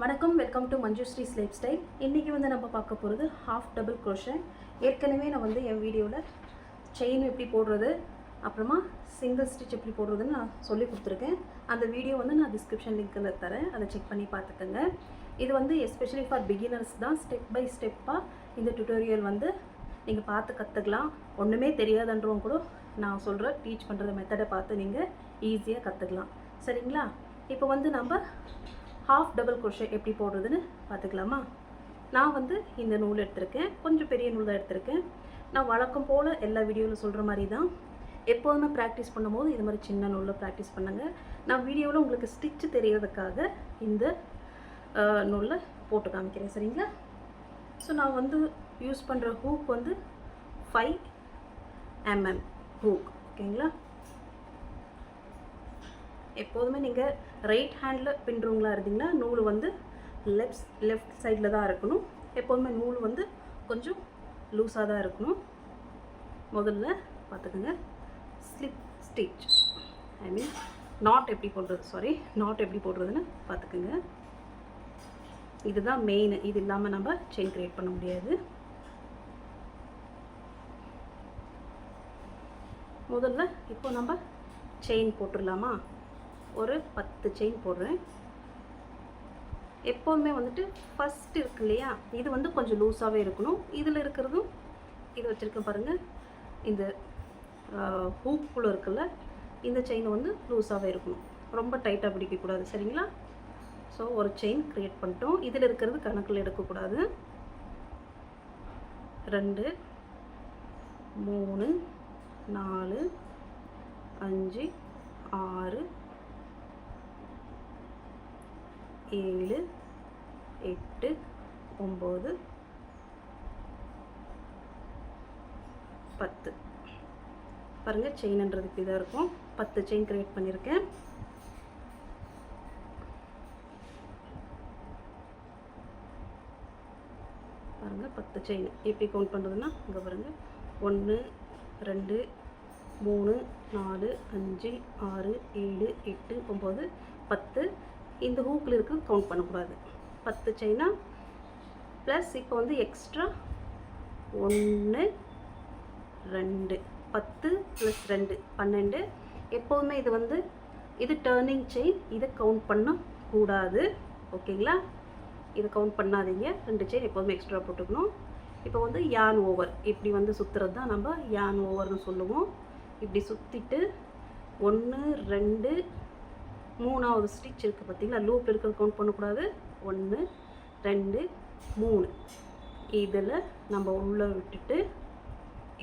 வணக்கம், welcome to மஞ்சுஸ்ரீஸ் life style. இன்றைக்கி வந்து நம்ம பார்க்க போகிறது ஹாஃப் டபுள் க்ரோஷே. ஏற்கனவே நான் வந்து என் வீடியோவில் செயின் எப்படி போடுறது, அப்புறமா சிங்கிள் ஸ்டிச் எப்படி போடுறதுன்னு நான் சொல்லி கொடுத்துருக்கேன். அந்த வீடியோ வந்து நான் டிஸ்கிரிப்ஷன் லிங்க்கில் தரேன், அதை செக் பண்ணி பார்த்துக்கோங்க. இது வந்து எஸ்பெஷலி ஃபார் பிகினர்ஸ் தான். ஸ்டெப் பை ஸ்டெப்பாக இந்த டுட்டோரியல் வந்து நீங்கள் பார்த்து கற்றுக்கலாம். ஒன்றுமே தெரியாதுன்றவங்க கூட நான் சொல்கிற டீச் பண்ணுற மெத்தடை பார்த்து நீங்கள் ஈஸியாக கற்றுக்கலாம். சரிங்களா? இப்போ வந்து நம்ம ஹாஃப் டபுள் க்ரோஷே எப்படி போடுறதுன்னு பார்த்துக்கலாமா? நான் வந்து இந்த நூல் எடுத்திருக்கேன், கொஞ்சம் பெரிய நூல் தான் எடுத்திருக்கேன். நான் வழக்கம் போல் எல்லா வீடியோவில் சொல்கிற மாதிரி தான் எப்போதுமே ப்ராக்டிஸ் பண்ணும்போது இது மாதிரி சின்ன நூலில் ப்ராக்டிஸ் பண்ணுங்க. நான் வீடியோவில் உங்களுக்கு ஸ்டிச்சு தெரியறதுக்காக இந்த நூலில் போட்டு காமிக்கிறேன். சரிங்களா? ஸோ நான் வந்து யூஸ் பண்ணுற ஹூக் வந்து 5 mm ஹூக். ஓகேங்களா? எப்போதுமே நீங்கள் ரைட் ஹேண்டில் பின்னுறவங்களா இருந்தீங்கன்னா நூல் வந்து லெஃப்ட் சைடில் தான் இருக்கணும். எப்போதுமே நூல் வந்து கொஞ்சம் லூஸாக தான் இருக்கணும். முதல்ல பார்த்துக்கோங்க, slip stitch, I mean not எப்படி போடுறதுன்னு பார்த்துக்கோங்க. இதுதான் மெயின். இது இல்லாமல் நம்ம செயின் கிரியேட் பண்ண முடியாது. முதல்ல இப்போ நம்ம செயின் போட்டுடலாமா? ஒரு 10 செயின் போடுறேன். எப்போதுமே வந்துட்டு ஃபஸ்ட் இருக்கு இல்லையா, இது வந்து கொஞ்சம் லூஸாகவே இருக்கணும். இதில் இருக்கிறதும் இது வச்சுருக்கேன் பாருங்கள், இந்த ஹூக்குள்ளே இருக்குல்ல, இந்த செயின் வந்து லூஸாகவே இருக்கணும், ரொம்ப டைட்டாக பிடிக்கக்கூடாது. சரிங்களா? ஸோ ஒரு செயின் க்ரியேட் பண்ணிட்டோம். இதில் இருக்கிறது கணக்கில் எடுக்கக்கூடாது. 2 3 4 5 6 7 8 9 10. பாருங்கள், செயின்ன்றது இப்படி தான் இருக்கும். 10 செயின் கிரியேட் பண்ணியிருக்கேன். பாருங்கள், 10 செயின் எப்படி கவுண்ட் பண்ணுறதுன்னா, இங்கே பாருங்கள், 1 2 3 4 5 6 7 8 9 10. இந்த ஹூக்கில் இருக்கு கவுண்ட் பண்ணக்கூடாது. 10 செயினா ப்ளஸ் இப்போ வந்து எக்ஸ்ட்ரா 1 2 10 + 2 12. எப்போதுமே இது வந்து இது டர்னிங் செயின், இதை கவுண்ட் பண்ணக்கூடாது. ஓகேங்களா? இதை கவுண்ட் பண்ணாதீங்க. 2 செயின் எப்போதுமே எக்ஸ்ட்ரா போட்டுக்கணும். இப்போ வந்து யான் ஓவர், இப்படி வந்து சுற்றுறது தான் நம்ம யான் ஓவர்னு சொல்லுவோம். இப்படி சுற்றிட்டு 1 2 3வது ஸ்டிச் இருக்குது பார்த்தீங்களா, லூப் இருக்கிறது கவுண்ட் பண்ணக்கூடாது. 1 2 3 இதில் நம்ம உள்ளே விட்டுட்டு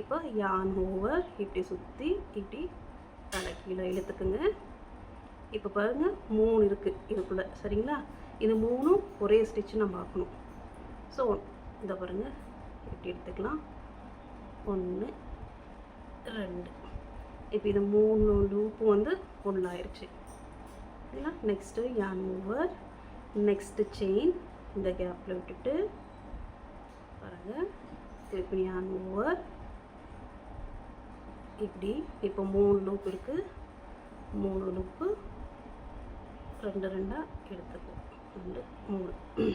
இப்போ யான் ஓவர் இப்படி சுற்றி இப்படி தலை கீழே இழுத்துக்குங்க. இப்போ பாருங்கள், 3 இருக்குது இதுக்குள்ளே. சரிங்களா? இது 3ம் ஒரே ஸ்டிச் நம்ம ஆக்கணும். ஸோ இந்த பாருங்கள், இப்படி எடுத்துக்கலாம். 1 2. இப்போ இது 3 லூப்பு வந்து ஒன்றாயிருச்சு. Next yarn over, next chain இந்த கேப்பில் விட்டுட்டு பாருங்கள், திருப்பி யான் ஓவர் இப்படி. இப்போ 3 லூப் இருக்குது. 3 லூப்பு 2 2 எடுத்துப்போம். 2 3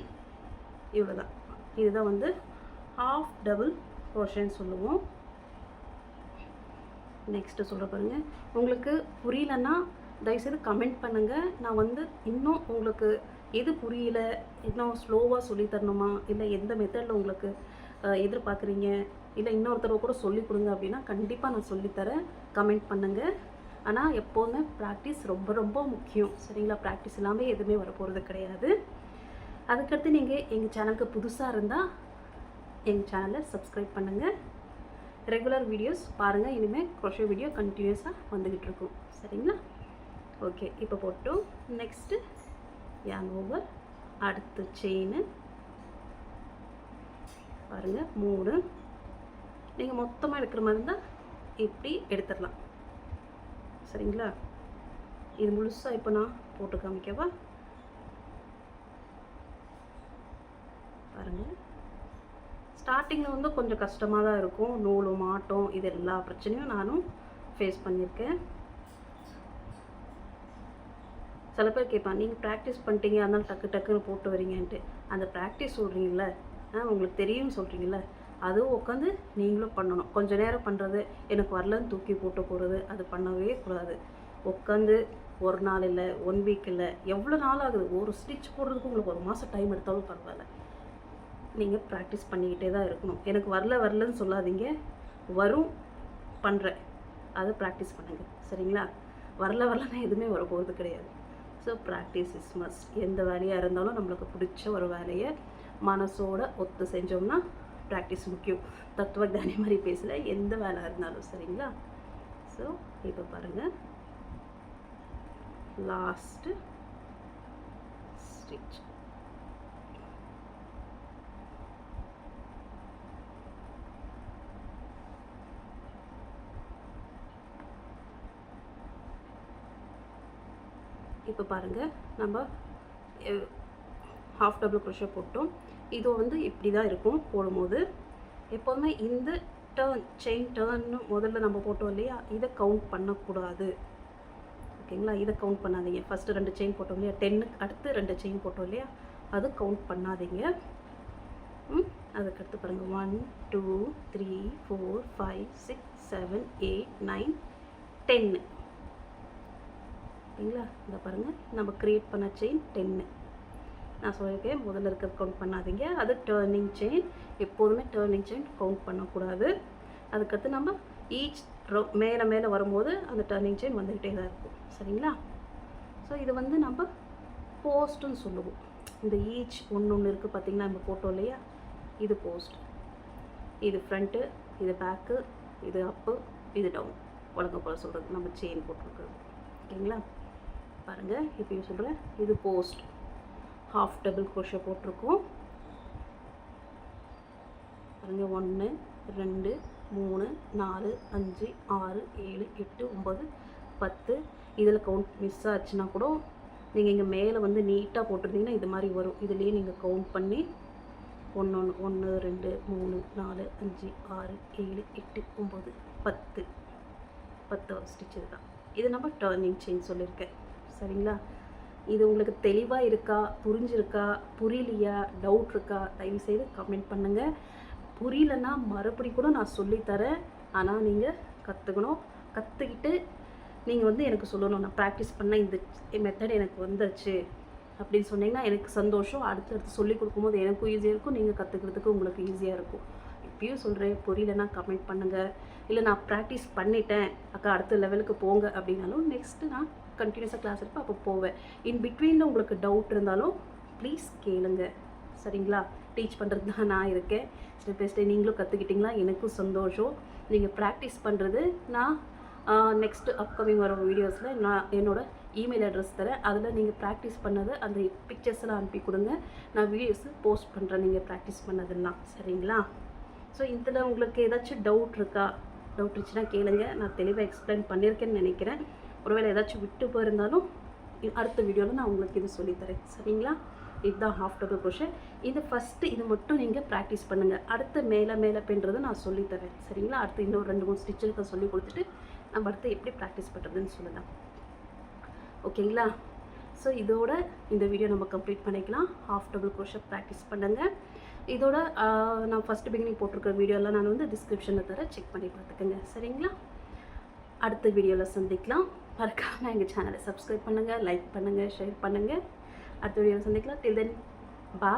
இவ்வளோதான். இதுதான் வந்து ஹாஃப் டபுள் க்ரோஷேன்னு சொல்லுவோம். நெக்ஸ்ட்டு சொல்கிற பாருங்கள். உங்களுக்கு புரியலன்னா தயவுசெய்து கமெண்ட் பண்ணுங்கள். நான் வந்து இன்னும் உங்களுக்கு எது புரியல, இன்னும் ஸ்லோவாக சொல்லித்தரணுமா, இல்லை எந்த மெத்தடில் உங்களுக்கு எதிர்பார்க்குறீங்க, இல்லை இன்னொருத்தரவை கூட சொல்லிக் கொடுங்க அப்படின்னா கண்டிப்பாக நான் சொல்லித்தரேன். கமெண்ட் பண்ணுங்கள். ஆனால் எப்போதுமே ப்ராக்டிஸ் ரொம்ப ரொம்ப முக்கியம். சரிங்களா? ப்ராக்டிஸ் இல்லாமல் எதுவுமே வரப்போகிறது கிடையாது. அதுக்கடுத்து நீங்கள் எங்கள் சேனலுக்கு புதுசாக இருந்தால் எங்கள் சேனலை சப்ஸ்கிரைப் பண்ணுங்கள். ரெகுலர் வீடியோஸ் பாருங்கள். இனிமேல் க்ரோஷே வீடியோ கண்டினியூஸாக வந்துக்கிட்டு இருக்கும். சரிங்களா? ஓகே, இப்போ போட்டோம். நெக்ஸ்ட்டு யான் ஓவர், அடுத்து செயின் பாருங்கள் 3. நீங்கள் மொத்தமாக எடுக்கிற மாதிரி இருந்தால் இப்படி எடுத்துடலாம். சரிங்களா? இது முழுசாக இப்போ நான் போட்டு காமிக்கவா? பாருங்கள், ஸ்டார்டிங்கில் வந்து கொஞ்சம் கஷ்டமாக தான் இருக்கும். நூலும் மாட்டும், இது எல்லா பிரச்சனையும் நானும் ஃபேஸ் பண்ணியிருக்கேன். சில பேர் கேட்பாங்க, நீங்கள் ப்ராக்டிஸ் பண்ணிட்டீங்க அதனால டக்கு டக்குன்னு போட்டு வரீங்கன்ட்டு. அந்த ப்ராக்டிஸ் சொல்கிறீங்கள, உங்களுக்கு தெரியும்னு சொல்கிறீங்கள, அதுவும் உட்காந்து நீங்களும் பண்ணணும். கொஞ்சம் நேரம் பண்ணுறது, எனக்கு வரலன்னு தூக்கி போட்டு போகிறது, அது பண்ணவே கூடாது. உட்காந்து ஒரு நாள் இல்லை, 1 வீக் இல்லை, எவ்வளோ நாள் ஆகுது, ஒரு ஸ்டிச் போடுறதுக்கு உங்களுக்கு 1 மாதம் டைம் எடுத்தாலும் பரவாயில்ல. நீங்கள் ப்ராக்டிஸ் பண்ணிக்கிட்டே தான் இருக்கணும். எனக்கு வரலன்னு சொல்லாதீங்க, வரும், பண்ணுறேன், அதை ப்ராக்டிஸ் பண்ணுங்கள். சரிங்களா? வரலன்னா எதுவுமே வர போகிறது கிடையாது. So practice is must. எந்த வேலையாக இருந்தாலும் நம்மளுக்கு பிடிச்ச ஒரு வேலையை மனசோட ஒத்து செஞ்சோம்னா ப்ராக்டிஸ் முக்கியம். தத்துவஞானி மாதிரி பேசல, எந்த வேலை இருந்தாலும். சரிங்களா? ஸோ இப்போ பாருங்கள், லாஸ்ட்டு ஸ்டிச். இப்போ பாருங்கள், நம்ம ஹாஃப் டபுள் க்ரோஷே போட்டோம். இது வந்து இப்படி தான் இருக்கும் போடும்போது. எப்போதுமே இந்த செயின் டர்ன்னு முதல்ல நம்ம போட்டோம் இல்லையா, இதை கவுண்ட் பண்ணக்கூடாது. ஓகேங்களா? இதை கவுண்ட் பண்ணாதீங்க. ஃபஸ்ட்டு 2 செயின் போட்டோம் இல்லையா, 10க்கு அடுத்து 2 செயின் போட்டோம் இல்லையா, அது கவுண்ட் பண்ணாதீங்க. அதுக்கடுத்து பாருங்கள், 1 2 3 4 5 6 7 8 9 10. ஓகேங்களா? இந்த பாருங்கள், நம்ம க்ரியேட் பண்ண செயின் 10. நான் சொல்லியிருக்கேன், முதல்ல இருக்க கவுண்ட் பண்ணாதீங்க. அது டர்னிங் செயின். எப்போதுமே டர்னிங் செயின் கவுண்ட் பண்ணக்கூடாது. அதுக்கடுத்து நம்ம ஈச் மேலே வரும்போது அந்த டர்னிங் செயின் வந்துக்கிட்டே தான் இருக்கும். சரிங்களா? ஸோ இது வந்து நம்ம போஸ்ட்டுன்னு சொல்லுவோம். இந்த ஈச் ஒன்று இருக்குது பார்த்தீங்கன்னா, நம்ம போட்டோம் இல்லையா, இது போஸ்ட். இது ஃப்ரண்ட்டு, இது பேக்கு, இது அப்பு, இது டவுன். வழங்க போல சொல்கிறது நம்ம செயின் போட்டிருக்கிறது. ஓகேங்களா? பாருங்கள், இப்போ சொல்கிறேன், இது போஸ்ட். ஹாஃப் டபுள் க்ரோஷே போட்டிருக்கோம். பாருங்கள், 1 2 3 4 5 6 7 8 9 10. இதில் கவுண்ட் மிஸ் ஆச்சுன்னா கூட நீங்கள் இங்கே மேலே வந்து நீட்டாக போட்டிருந்தீங்கன்னா இது மாதிரி வரும். இதுலேயே நீங்கள் கவுண்ட் பண்ணி 1 1 2 3 4 5 6 7 8 9 10 10 ஸ்டிச். இதுதான் இது நம்ம டர்னிங் செயின் சொல்லியிருக்கேன். சரிங்களா? இது உங்களுக்கு தெளிவாக இருக்கா, புரிஞ்சிருக்கா, புரியலையா, டவுட் இருக்கா, தயவுசெய்து கமெண்ட் பண்ணுங்கள். புரியலன்னா மறுபடி கூட நான் சொல்லித்தரேன். ஆனால் நீங்கள் கற்றுக்கணும். கற்றுக்கிட்டு நீங்கள் வந்து எனக்கு சொல்லணும், நான் ப்ராக்டிஸ் பண்ண இந்த மெத்தட் எனக்கு வந்துச்சு அப்படின்னு சொன்னீங்கன்னா எனக்கு சந்தோஷம். அடுத்தடுத்து சொல்லிக் கொடுக்கும்போது எனக்கும் ஈஸியாக இருக்கும், நீங்கள் கற்றுக்கிறதுக்கு உங்களுக்கு ஈஸியாக இருக்கும். இப்பயும் சொல்கிறேன், புரியலன்னா கமெண்ட் பண்ணுங்கள். இல்லை நான் ப்ராக்டிஸ் பண்ணிட்டேன் அக்கா, அடுத்த லெவலுக்கு போங்க அப்படின்னாலும் நெக்ஸ்ட்டு நான் கண்டினியூஸாக கிளாஸ் இருப்பேன், அப்போ போவேன். இன் பிட்வீனில் உங்களுக்கு டவுட் இருந்தாலும் ப்ளீஸ் கேளுங்க. சரிங்களா? டீச் பண்ணுறது தான் நான் இருக்கேன். ஸ்டெப் பை ஸ்டெப் நீங்களும் கற்றுக்கிட்டிங்களா, எனக்கும் சந்தோஷம். நீங்கள் ப்ராக்டிஸ் பண்ணுறது நான் நெக்ஸ்ட்டு அப்கமிங் வர வீடியோஸில் நான் என்னோடய இமெயில் அட்ரஸ் தரேன். அதில் நீங்கள் ப்ராக்டிஸ் பண்ணது அந்த பிக்சர்ஸ்லாம் அனுப்பி கொடுங்க. நான் வீடியோஸு போஸ்ட் பண்ணுறேன் நீங்கள் ப்ராக்டிஸ் பண்ணதெல்லாம். சரிங்களா? ஸோ இதில் உங்களுக்கு ஏதாச்சும் டவுட் இருக்கா? டவுட் இருந்துச்சுன்னா கேளுங்க. நான் தெளிவாக எக்ஸ்பிளைன் பண்ணியிருக்கேன்னு நினைக்கிறேன். ஒருவேளை ஏதாச்சும் விட்டு போயிருந்தாலும் அடுத்த வீடியோவில் நான் உங்களுக்கு இது சொல்லித்தரேன். சரிங்களா? இதுதான் ஹாஃப் டபுள் க்ரோஷே. இது ஃபஸ்ட்டு இது மட்டும் நீங்கள் ப்ராக்டிஸ் பண்ணுங்கள். அடுத்து மேலே பின்றது நான் சொல்லித்தரேன். சரிங்களா? அடுத்து இன்னும் 2 3 ஸ்டிச்சுக்கு சொல்லி கொடுத்துட்டு நம்ம அடுத்து எப்படி ப்ராக்டிஸ் பண்ணுறதுன்னு சொல்லலாம். ஓகேங்களா? ஸோ இதோட இந்த வீடியோ நம்ம கம்ப்ளீட் பண்ணிக்கலாம். ஹாஃப் டபுள் க்ரோஷே ப்ராக்டிஸ் பண்ணுங்கள். இதோட நான் ஃபஸ்ட்டு பிகினிங் போட்டிருக்கிற வீடியோலாம் நான் வந்து டிஸ்கிரிப்ஷனில் தர செக் பண்ணி பார்த்துக்கோங்க. சரிங்களா? அடுத்த வீடியோவில் சந்திக்கலாம். மறக்காமல் எங்கள் சேனலை சப்ஸ்கிரைப் பண்ணுங்கள், லைக் பண்ணுங்கள், ஷேர் பண்ணுங்கள். அடுத்த வீடியோவில் சந்திக்கலாம். டில் தென் பாய்.